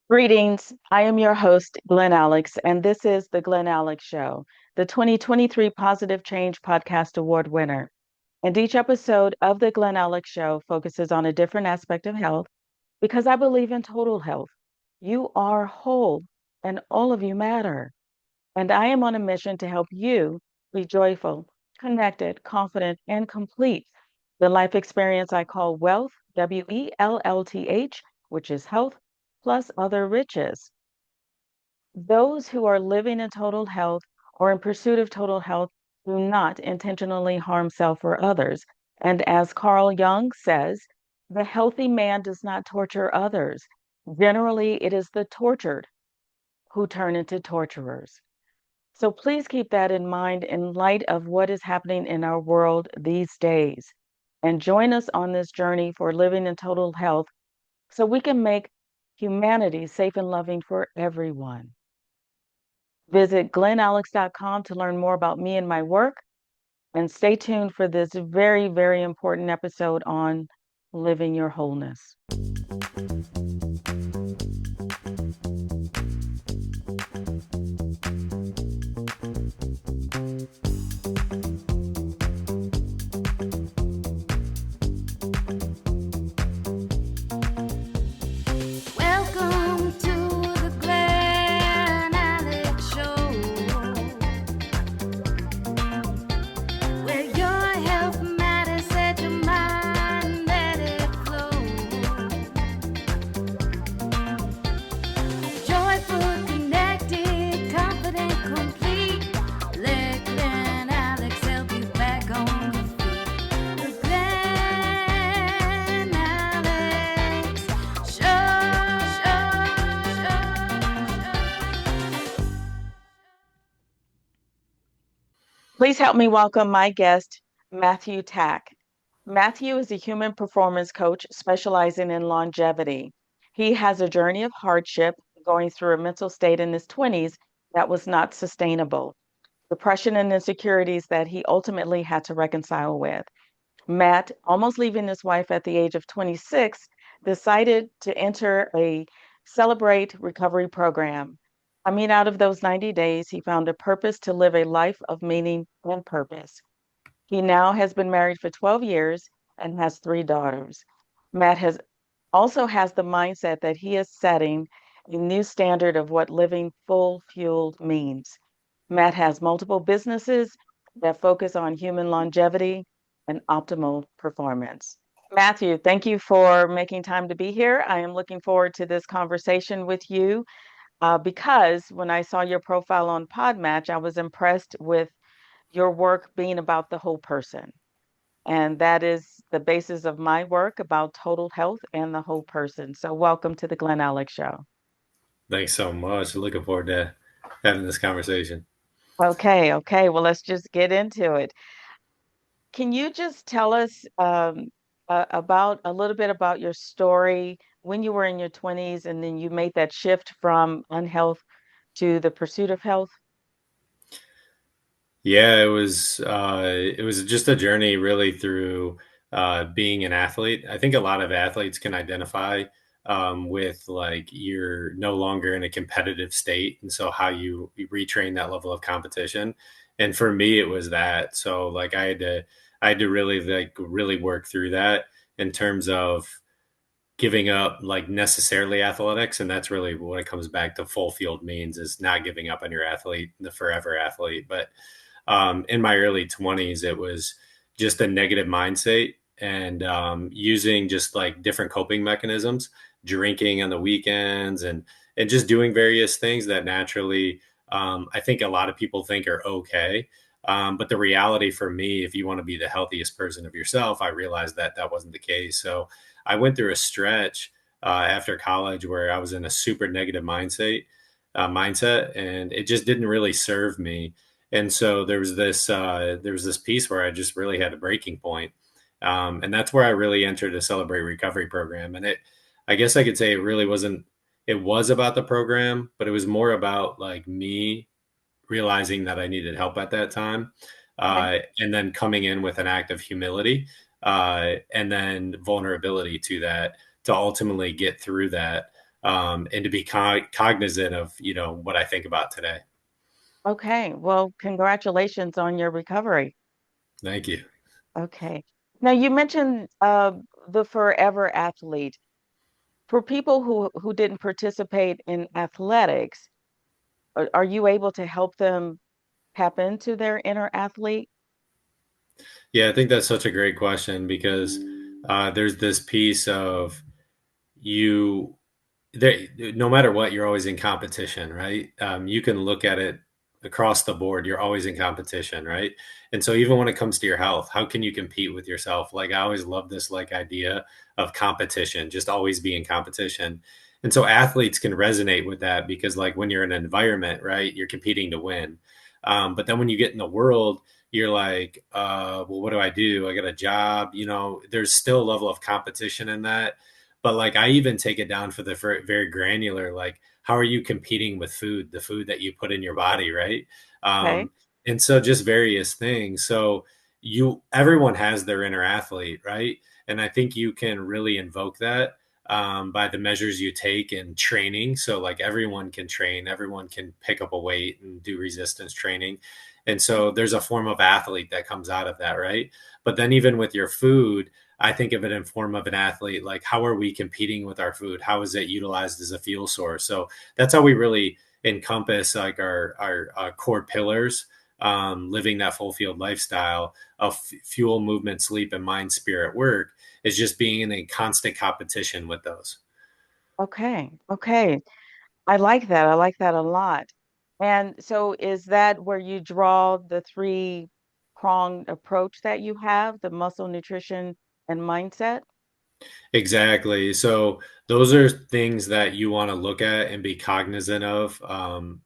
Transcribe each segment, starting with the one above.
Greetings. I am your host, Glen Alex, and this is the Glen Alex Show, the 2023 Positive Change Podcast Award winner. And each episode of the Glen Alex Show focuses on a different aspect of health because I believe in total health. You are whole, and all of you matter. And I am on a mission to help you be joyful, connected, confident, and complete. The life experience I call Wellth, Wellth, which is health plus other riches. Those who are living in total health or in pursuit of total health do not intentionally harm self or others. And as Carl Jung says, the healthy man does not torture others. Generally, it is the tortured who turn into torturers. So please keep that in mind in light of what is happening in our world these days. And join us on this journey for living in total health so we can make humanity safe and loving for everyone. Visit glenalex.com to learn more about me and my work. And stay tuned for this very, very important episode on living your wholeness. Welcome to the Glen Alex Show, where your health matters, set your mind, let it flow. Joyful, connected, confident, complete. Let Glen Alex help you back on your feet. The Glen Alex Please help me welcome my guest, Matthew Tack. Matthew is a human performance coach specializing in longevity. He has a journey of hardship going through a mental state in his 20s that was not sustainable, depression and insecurities that he ultimately had to reconcile with. Matt, almost leaving his wife at the age of 26, decided to enter a Celebrate Recovery program. Out of those 90 days, he found a purpose to live a life of meaning and purpose. He now has been married for 12 years and has three daughters. Matt has the mindset that he is setting a new standard of what living full fueled means. Matt has multiple businesses that focus on human longevity and optimal performance. Matthew, thank you for making time to be here. I am looking forward to this conversation with you because when I saw your profile on Podmatch, I was impressed with your work being about the whole person. And that is the basis of my work about total health and the whole person. So, welcome to the Glen Alex Show. Thanks so much. Looking forward to having this conversation. Okay. Well, let's just get into it. Can you just tell us about a little bit about your story when you were in your 20s and then you made that shift from unhealth to the pursuit of health? Yeah, it was just a journey really through being an athlete. I think a lot of athletes can identify with like you're no longer in a competitive state, and so how you retrain that level of competition. And for me, it was that. So like I had to really really work through that in terms of giving up like necessarily athletics, and that's really what it comes back to. Full field means is not giving up on your athlete, the forever athlete. But in my early 20s, it was just a negative mindset and using just like different coping mechanisms, drinking on the weekends and just doing various things that naturally I think a lot of people think are okay. But the reality for me, if you want to be the healthiest person of yourself, I realized that that wasn't the case. So I went through a stretch after college where I was in a super negative mindset, and it just didn't really serve me. And so there was this piece where I just really had a breaking point, and that's where I really entered a Celebrate Recovery program. And I guess I could say it really wasn't. It was about the program, but it was more about like me realizing that I needed help at that time, Okay. and then coming in with an act of humility, and then vulnerability to that to ultimately get through that. and to be cognizant of, what I think about today. Okay. Well, congratulations on your recovery. Thank you. Okay. Now you mentioned the forever athlete. For people who didn't participate in athletics, are you able to help them tap into their inner athlete? Yeah, I think that's such a great question because there's this piece of you there, no matter what, you're always in competition, right? You can look at it across the board. You're always in competition, right? And so even when it comes to your health, how can you compete with yourself? Like I always love this like idea of competition, just always be in competition. And so athletes can resonate with that because like when you're in an environment, right, you're competing to win. But then when you get in the world, you're like, well, what do I do? I got a job, there's still a level of competition in that, but like I even take it down for the very granular, like how are you competing with food, the food that you put in your body, right? Okay. um and so just various things. So everyone has their inner athlete, right? And I think you can really invoke that by the measures you take in training. So like everyone can train, everyone can pick up a weight and do resistance training, and so there's a form of athlete that comes out of that, right? But then even with your food, I think of it in form of an athlete, like how are we competing with our food? How is it utilized as a fuel source? So that's how we really encompass like our core pillars, living that full field lifestyle of fuel, movement, sleep, and mind, spirit, work, is just being in a constant competition with those. Okay. Okay. I like that. I like that a lot. And so is that where you draw the three pronged approach that you have, the muscle, nutrition, and mindset? Exactly. So those are things that you want to look at and be cognizant of,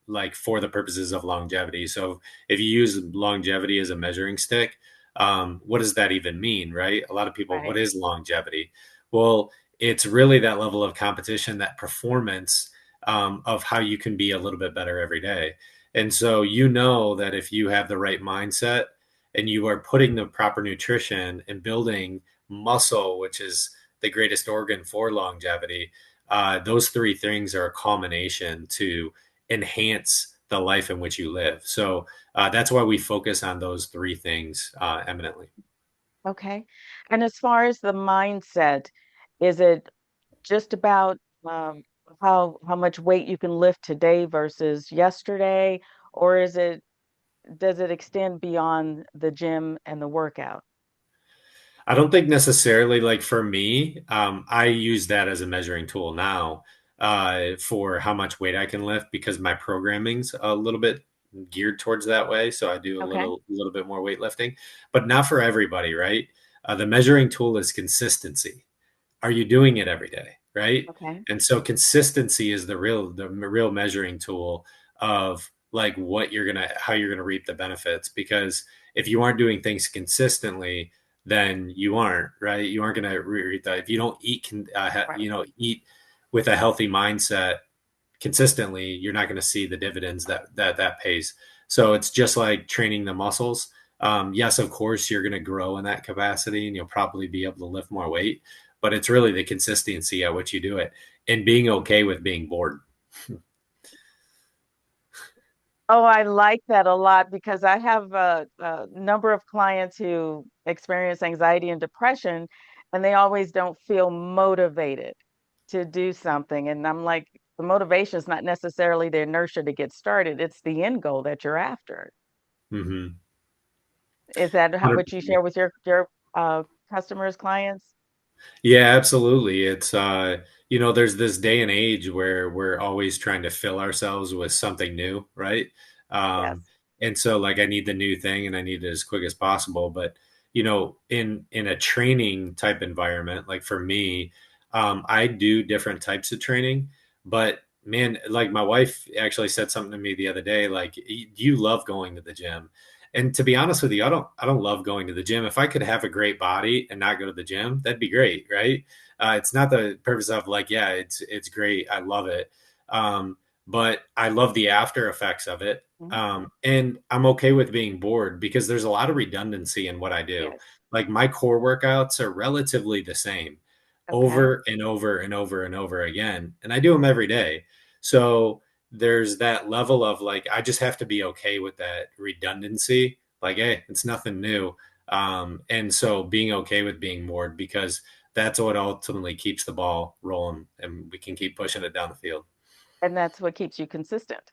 like for the purposes of longevity. So if you use longevity as a measuring stick, what does that even mean, right? A lot of people, what Right. is longevity? Well, it's really that level of competition, that performance, of how you can be a little bit better every day. And so you know that if you have the right mindset and you are putting the proper nutrition and building muscle, which is the greatest organ for longevity, those three things are a culmination to enhance the life in which you live. So that's why we focus on those three things eminently. Okay. And as far as the mindset, is it just about um, how much weight you can lift today versus yesterday, or does it extend beyond the gym and the workout? I don't think necessarily like for me, I use that as a measuring tool now for how much weight I can lift because my programming's a little bit geared towards that way. So I do a Okay. little bit more weightlifting, but not for everybody, right? The measuring tool is consistency. Are you doing it every day, right? Okay. And so consistency is the real measuring tool of like how you're gonna reap the benefits. Because if you aren't doing things consistently, then you aren't, right. You aren't gonna reap that if you don't Right. eat with a healthy mindset consistently. You're not going to see the dividends that pays. So it's just like training the muscles. Yes, of course, you're going to grow in that capacity and you'll probably be able to lift more weight, but it's really the consistency at which you do it and being okay with being bored. Oh, I like that a lot because I have a number of clients who experience anxiety and depression, and they always don't feel motivated to do something. And I'm like, the motivation is not necessarily the inertia to get started, it's the end goal that you're after. Mm-hmm. Is that how what you 100%. share with your customers, clients? Yeah, absolutely. It's there's this day and age where we're always trying to fill ourselves with something new, right? Yes. Um, and so like I need the new thing and I need it as quick as possible. But in a training type environment, like for me, I do different types of training. But man, like my wife actually said something to me the other day, like, you love going to the gym. And to be honest with you, I don't love going to the gym. If I could have a great body and not go to the gym, that'd be great, right? It's not the purpose of like, yeah, it's great. I love it. But I love the after effects of it. Mhm. And I'm okay with being bored because there's a lot of redundancy in what I do. Yes. Like my core workouts are relatively the same. Okay. over and over and over and over again. And I do them every day. So there's that level of like, I just have to be okay with that redundancy. Like, hey, it's nothing new. And so being okay with being moored, because that's what ultimately keeps the ball rolling and we can keep pushing it down the field. And that's what keeps you consistent.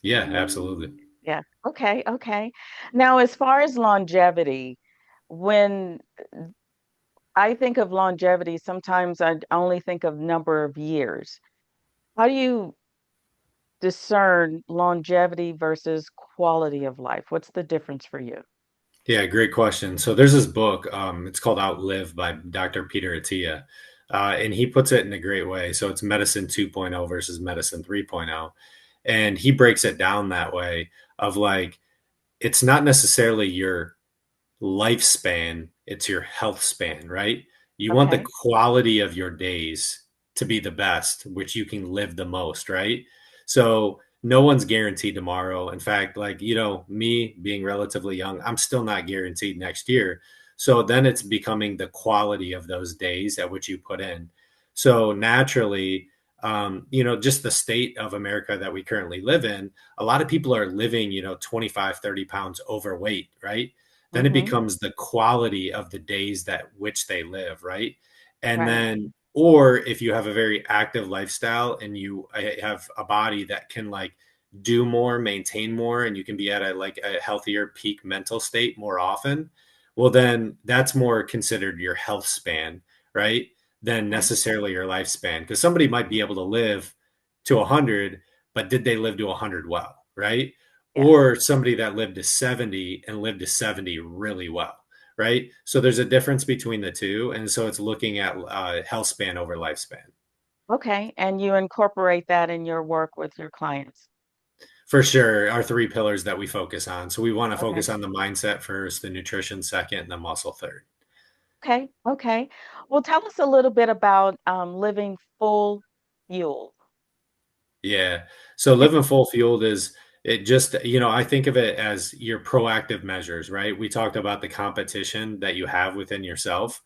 Yeah, absolutely. Yeah. Okay. Okay. Now, as far as longevity, when I think of longevity, sometimes I only think of number of years. How do you discern longevity versus quality of life? What's the difference for you? Yeah, great question. So there's this book, it's called Outlive by Dr. Peter Attia. And he puts it in a great way. So it's medicine 2.0 versus medicine 3.0. And he breaks it down that way of like, it's not necessarily your lifespan, it's your health span, right? You want the Okay. quality of your days to be the best, which you can live the most, right? So no one's guaranteed tomorrow. In fact, like, me being relatively young, I'm still not guaranteed next year. So then it's becoming the quality of those days at which you put in. So naturally, just the state of America that we currently live in, a lot of people are living, 25, 30 pounds overweight, right? Then it Mm-hmm. becomes the quality of the days that which they live, right? And Right. then, or if you have a very active lifestyle and you have a body that can like do more, maintain more, and you can be at a healthier peak mental state more often, well, then that's more considered your health span, right? Than Okay. necessarily your lifespan. Because somebody might be able to live to 100, but did they live to 100 well, right? Yes. Or somebody that lived to 70 and lived to 70 really well, right? So there's a difference between the two. And so it's looking at health span over lifespan. Okay. And you incorporate that in your work with your clients. For sure, our three pillars that we focus on. So we want to Okay. focus on the mindset first, the nutrition second, and the muscle third. Okay. Okay. Well, tell us a little bit about living full fuel. Yeah. So living full fueled is it just, I think of it as your proactive measures, right? We talked about the competition that you have within yourself.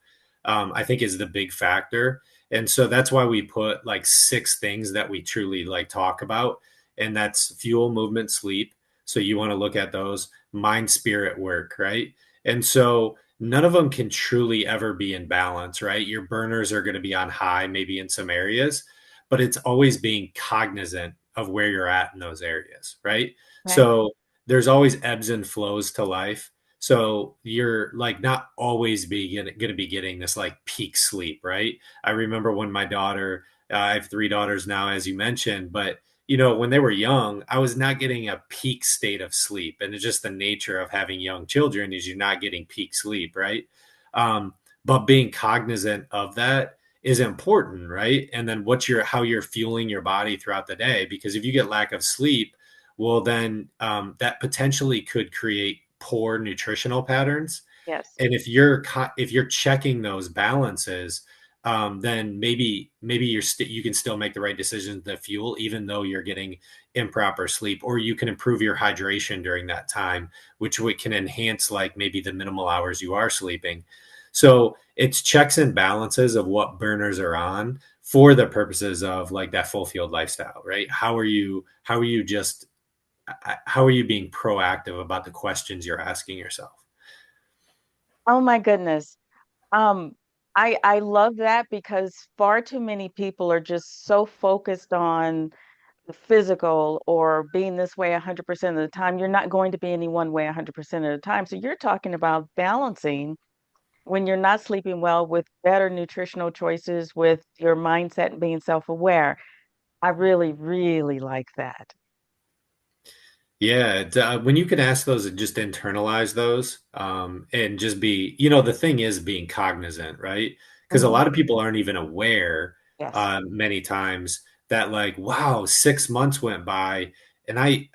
I think is the big factor. And so that's why we put like six things that we truly like talk about. And that's fuel, movement, sleep. So you want to look at those mind, spirit, work, right? And so none of them can truly ever be in balance, right? Your burners are going to be on high, maybe in some areas, but it's always being cognizant of where you're at in those areas, right? Okay. So there's always ebbs and flows to life. So you're like not always going to be getting this like peak sleep, right? I remember when my daughter, I have three daughters now, as you mentioned, but when they were young, I was not getting a peak state of sleep. And it's just the nature of having young children is you're not getting peak sleep, right? Um, but being cognizant of that is important, right? And then how you're fueling your body throughout the day. Because if you get lack of sleep, well, then that potentially could create poor nutritional patterns. Yes. And if you're checking those balances, then maybe you can still make the right decisions to fuel, even though you're getting improper sleep, or you can improve your hydration during that time, which can enhance like maybe the minimal hours you are sleeping. So it's checks and balances of what burners are on for the purposes of like that full field lifestyle, right? How are you being proactive about the questions you're asking yourself? Oh my goodness. Um, I love that because far too many people are just so focused on the physical or being this way 100% of the time. You're not going to be any one way 100% of the time. So you're talking about balancing when you're not sleeping well with better nutritional choices, with your mindset and being self-aware. I really, really like that. Yeah, when you can ask those and just internalize those, and just be, the thing is being cognizant, right? Because a Hmm. lot of people aren't even aware, Yes. many times that like, wow, 6 months went by, and I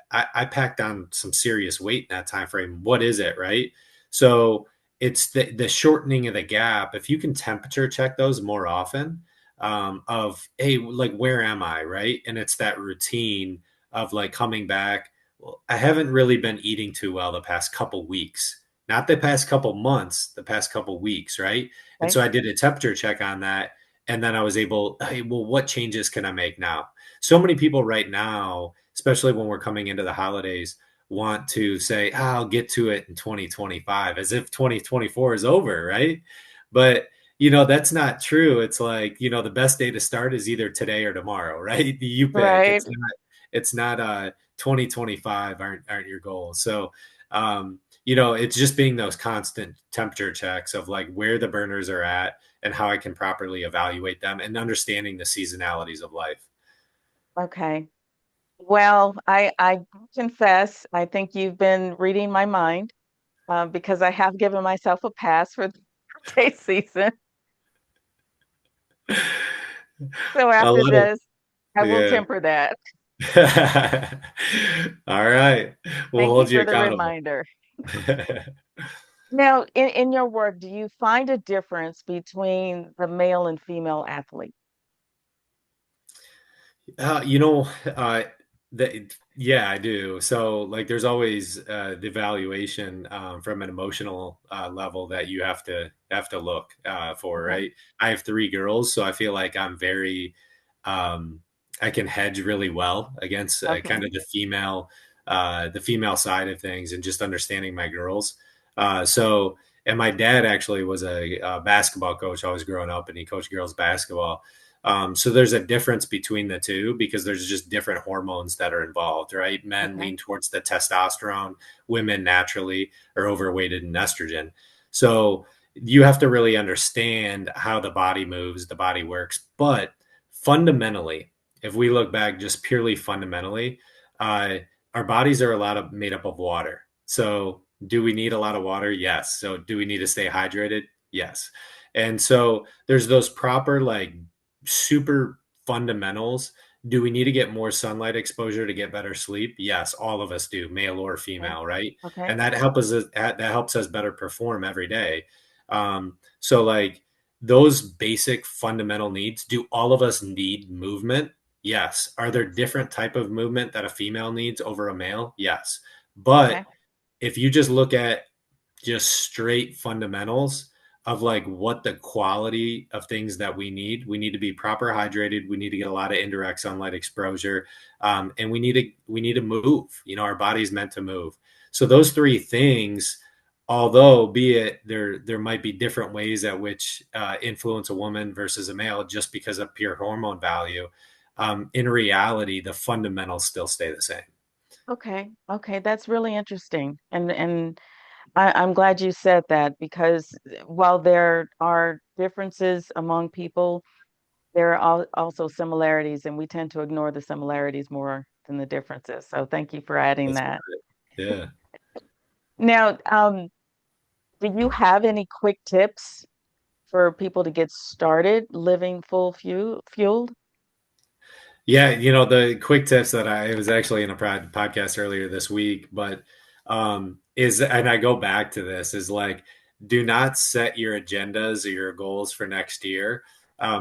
packed on some serious weight in that time frame. What is it, right? So it's the shortening of the gap. If you can temperature check those more often, of hey, like where am I, right? And it's that routine of like coming back. Well, I haven't really been eating too well the past couple weeks, not the past couple months, the past couple weeks, right? And Okay. so I did a temperature check on that. And then I was able, hey, well, what changes can I make now? So many people right now, especially when we're coming into the holidays, want to say, oh, I'll get to it in 2025, as if 2024 is over, right? But that's not true. It's like, the best day to start is either today or tomorrow, right? You pick. Right. It's not 2025 aren't your goals. So it's just being those constant temperature checks of like where the burners are at and how I can properly evaluate them and understanding the seasonalities of life. Okay. Well, I confess, I think you've been reading my mind, because I have given myself a pass for the birthday season. So A after lot of this, I will yeah. temper that. All right. We'll Thank you hold you for the accountable. reminder. Now, in your work, do you find a difference between the male and female athlete? Uh, you know, uh, yeah, I do. So, like, there's always the evaluation from an emotional level that you have to look for, Okay. right? I have three girls, so I feel like I'm very, um, I can hedge really well against kind Okay. of the female side of things, and just understanding my girls. So, and my dad actually was a basketball coach. I was growing up, and he coached girls basketball. So there's a difference between the two because there's just different hormones that are involved, right? Men Okay. lean towards the testosterone, women naturally are overweighted in estrogen. So you have to really understand how the body moves, the body works. But fundamentally, if we look back just purely fundamentally, uh, our bodies are a lot of made up of water. So do we need a lot of water? Yes. So do we need to stay hydrated? Yes. And so there's those proper like super fundamentals. Do we need to get more sunlight exposure to get better sleep? Yes, all of us do, male or Okay. female, right? Okay. And that helps us better perform every day. So like those basic fundamental needs, do all of us need movement? Yes. Are there Yes. different type of movement that a female needs over a male? Yes. But Okay. if you just look at just straight fundamentals of like what the quality of things that we need to be proper hydrated, we need to get a lot of indirect sunlight exposure, and we need to move. Our body's meant to move. So those three things, although be it there might be different ways at which influence a woman versus a male just because of pure hormone value, in reality the fundamentals still stay the same. Okay. Okay. That's really interesting. And I'm glad you said that because while there are differences among people, there are also similarities, and we tend to ignore the similarities more than the differences. So thank you for adding That's that. right. Yeah. Now, do you have any quick tips for people to get started living fueled? Yeah, the quick tips that I was actually in a podcast earlier this week, but and I go back to this is like, do not set your agendas or your goals for next year.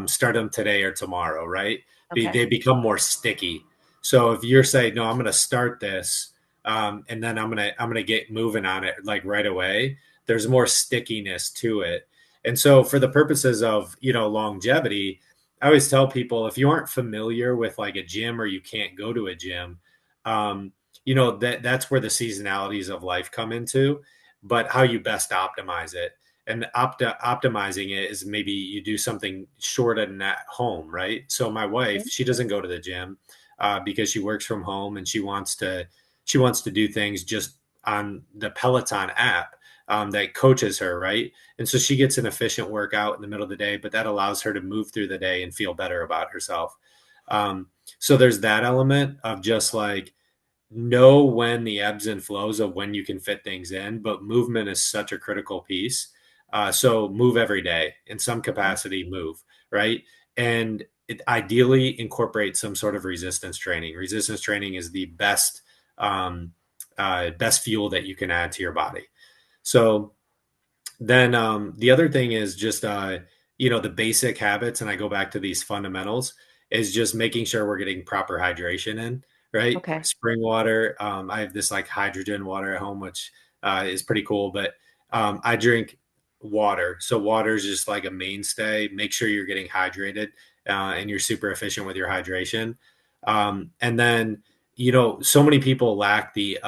Start them today or tomorrow, right? Okay. They become more sticky. So if you're saying, no, I'm going to start this, and then I'm gonna get moving on it like right away, there's more stickiness to it. And so for the purposes of longevity, I always tell people if you aren't familiar with like a gym or you can't go to a gym, that's where the seasonalities of life come into, but how you best optimize it. And optimizing it is maybe you do something short and at home, right? So my wife, Mhm. she doesn't go to the gym because she works from home and she wants to do things just on the Peloton app that coaches her, right? And so she gets an efficient workout in the middle of the day, but that allows her to move through the day and feel better about herself. Um, so there's that element of just like know when the ebbs and flows of when you can fit things in, but movement is such a critical piece. So move every day in some Okay. capacity, move, right? And it ideally incorporate some sort of resistance training. Resistance training is the best fuel that you can add to your body. So then the other thing is just the basic habits, and I go back to these fundamentals, is just making sure we're getting proper hydration in, right? Okay. Spring water. I have this like hydrogen water at home, which is pretty cool, but I drink water. So water is just like a mainstay. Make sure you're getting hydrated and you're super efficient with your hydration. And then, so many people lack the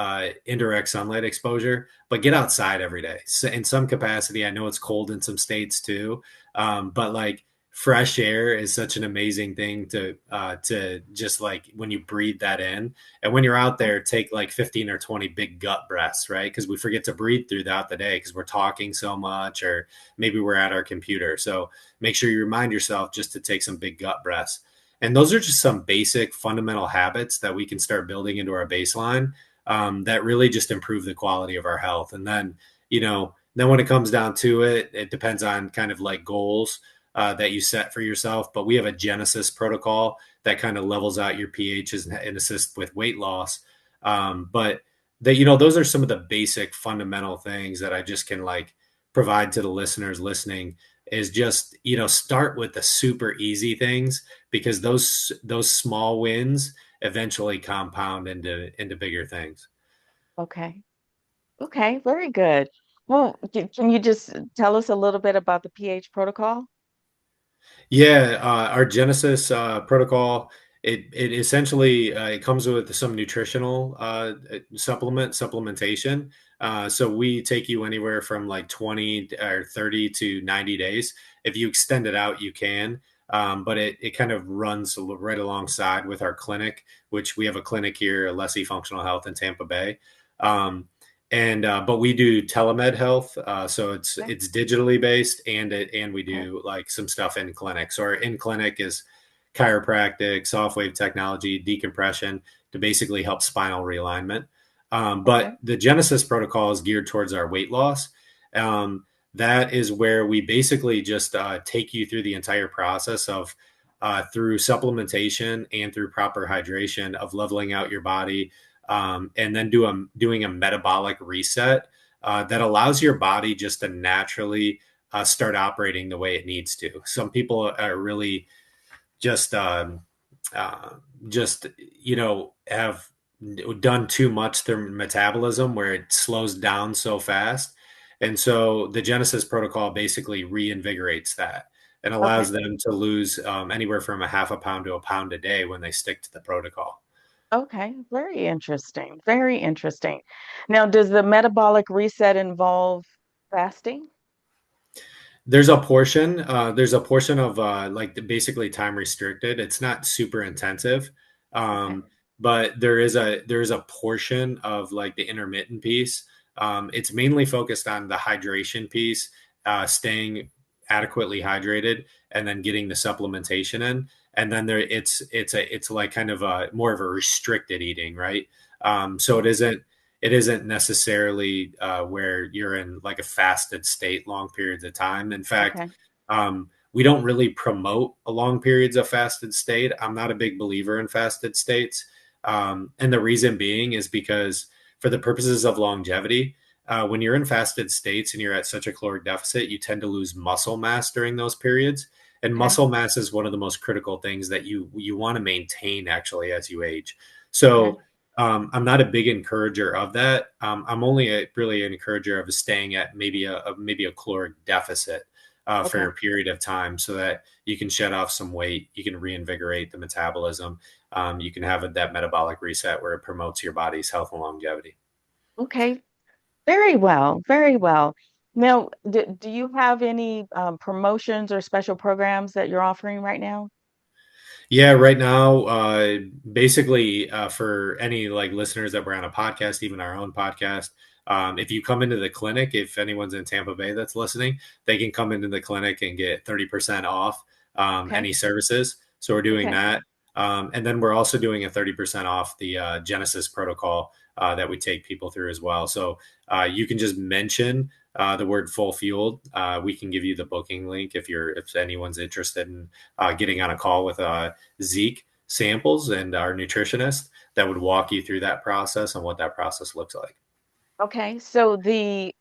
indirect sunlight exposure, but get outside every day. So in some capacity, I know it's cold in some states too, but like fresh air is such an amazing thing to just like when you breathe that in. And when you're out Okay. there, take like 15 or 20 big gut breaths, right? Because we forget to breathe throughout the day because we're talking so much, or maybe we're at our computer. So make sure you remind yourself just to take some big gut breaths. And those are just some basic fundamental habits that we can start building into our baseline that really just improve the quality of our health. And then when it comes down to it, it depends on kind of like goals that you set for yourself. But we have a Genesis protocol that kind of levels out your pHs and assists with weight loss. But those are some of the basic fundamental things that I just can like provide to the listeners listening is just, start with the super easy things because those small wins eventually compound into bigger things. Okay. Okay. Very good. Well, can you just tell us a little bit about the pH protocol? Yeah, our Genesis protocol, it essentially it comes with some nutritional supplementation. So we take you anywhere from like 20 or 30 to 90 days. If you extend it out, you can. But it kind of runs right alongside with our clinic, which we have a clinic here, Leslie Functional Health in Tampa Bay. Um, and but we do telemed health, so it's Okay. it's digitally based, and we Okay. do like some stuff in clinic. So our in clinic is chiropractic, soft wave technology, decompression to basically help spinal realignment. Okay. But the Genesis protocol is geared towards our weight loss. Um, that is where we basically just take you through the entire process of through supplementation and through proper hydration of leveling out your body, and then doing a metabolic reset that allows your body just to naturally start operating the way it needs to. Some people are really just uh, just have done too much their metabolism where it slows down so fast, and so the Genesis protocol basically reinvigorates that and Okay. allows them to lose anywhere from a half a pound to a pound a day when they stick to the protocol. Okay. Very interesting. Very interesting. Now, does the metabolic reset involve fasting? There's a portion of like basically time restricted. It's not super intensive, Okay. um, but there is a portion of like the intermittent piece. It's mainly focused on the hydration piece, staying adequately hydrated, and then getting the supplementation in. And then it's like kind of a more of a restricted eating, right? So Okay. it isn't necessarily where you're in like a fasted state long periods of time. In fact, Okay. we don't really promote a long periods of fasted state. I'm not a big believer in fasted states. And the reason being is because for the purposes of longevity, when you're in fasted states and you're at such a caloric deficit, you tend to lose muscle mass during those periods. And Okay. muscle mass is one of the most critical things that you want to maintain actually as you age. Okay. So I'm not a big encourager of that. I'm only really an encourager of staying at maybe a caloric deficit for a Okay. period of time, so that you can shed off some weight, you can reinvigorate the metabolism, you can have that metabolic reset where it promotes your body's health and longevity. Okay. Very well. Very well. Now, do you have any promotions or special programs that you're offering right now? Yeah, right now, basically, for any like listeners that were on a podcast, even our own podcast, if you come into the clinic, if anyone's in Tampa Bay that's listening, they can come into the clinic and get 30% off Okay. any services. So we're doing Okay. that. And then we're also doing a 30% off the Genesis protocol that we take people through as well. So you can just mention the word full fueled. We can give you the booking link if anyone's interested in getting on a call with Zeke Samples and our nutritionist that would walk you through that process and what that process looks like. Okay. So the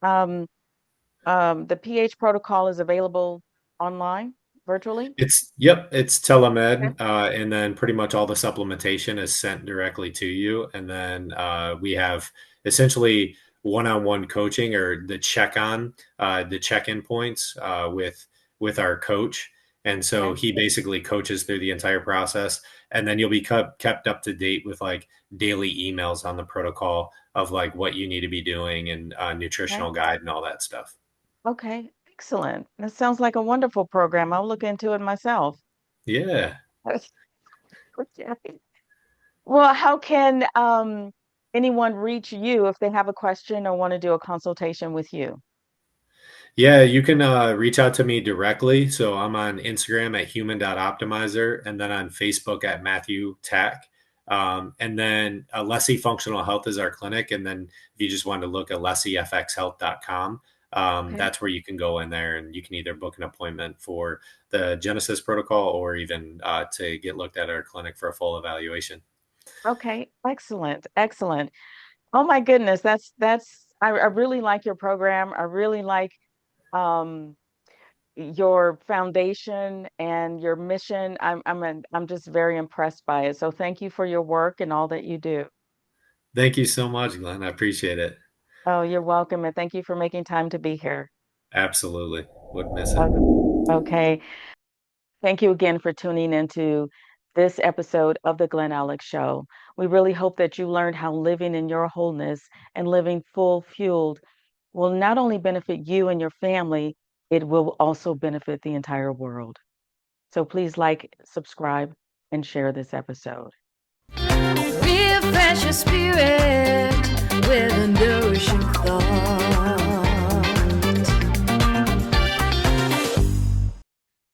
pH protocol is available online, virtually? It's Okay. telemed, and then pretty much all the supplementation is sent directly to you, and then we have essentially one-on-one coaching or the check-in points with our coach. And so Okay. he basically coaches through the entire process. And then you'll be kept up to date with like daily emails on the protocol of like what you need to be doing and Okay. nutritional guide and all that stuff. Okay. Excellent. That sounds like a wonderful program. I'll look into it myself. Yeah. Okay. Well, how can anyone reach you if they have a question or want to do a consultation with you? Yeah, you can reach out to me directly. So I'm on Instagram at human.optimizer and then on Facebook at Matthew Tack. And then Lessie Functional Health is our clinic. And then if you just want to look at lessiefxhealth.com, Okay. that's where you can go in there and you can either book an appointment for the Genesis protocol or even to get looked at our clinic for a full evaluation. Okay. Excellent. Excellent. Oh my goodness. I really like your program. I really like um your foundation and your mission. I'm just very impressed by it. So thank you for your work and all that you do. Thank you so much, Glenn. I appreciate it. Oh, you're welcome, and thank you for making time to be here. Absolutely. Wouldn't miss it. O- Okay. Thank you again for tuning into this episode of the Glen Alex Show. We really hope that you learned how living in your wholeness and living full fueled will not only benefit you and your family, it will also benefit the entire world. So please like, subscribe, and share this episode. Refresh your spirit with a nourishing thought.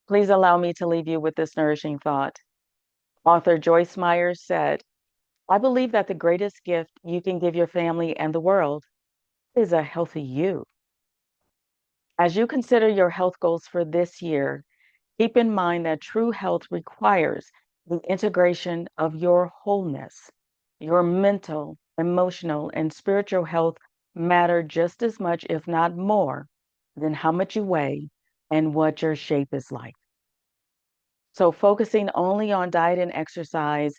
Please allow me to leave you with this nourishing thought. Author Joyce Myers said, I believe that the greatest gift you can give your family and the world is a healthy you. As you consider your health goals for this year, keep in mind that true health requires the integration of your wholeness. Your mental, emotional, and spiritual health matter just as much, if not more, than how much you weigh and what your shape is like. So, focusing only on diet and exercise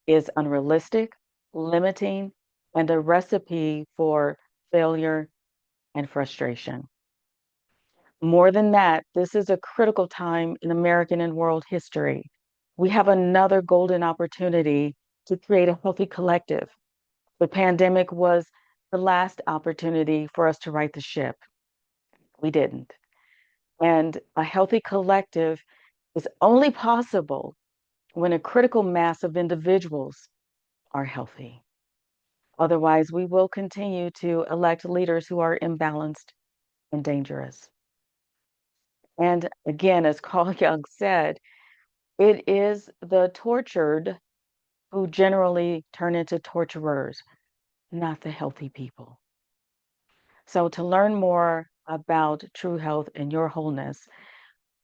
is unrealistic, limiting, and a recipe for failure and frustration. More than that, this is a critical time in American and world history. We have another golden opportunity to create a healthy collective. The pandemic was the last opportunity for us to right the ship. We didn't. And a healthy collective is only possible when a critical mass of individuals are healthy. Otherwise, we will continue to elect leaders who are imbalanced and dangerous. And again, as Carl Jung said, it is the tortured who generally turn into torturers, not the healthy people. So, to learn more about true health and your wholeness,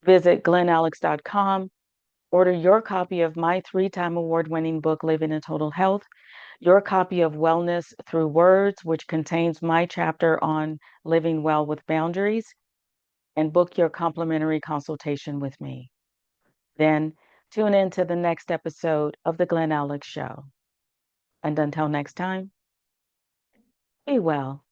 visit glenalex.com. Order your copy of my 3-time award winning book, Living in Total Health, your copy of Wellness Through Words, which contains my chapter on living well with boundaries, and book your complimentary consultation with me. Then tune in to the next episode of The Glen Alex Show. And until next time, be well.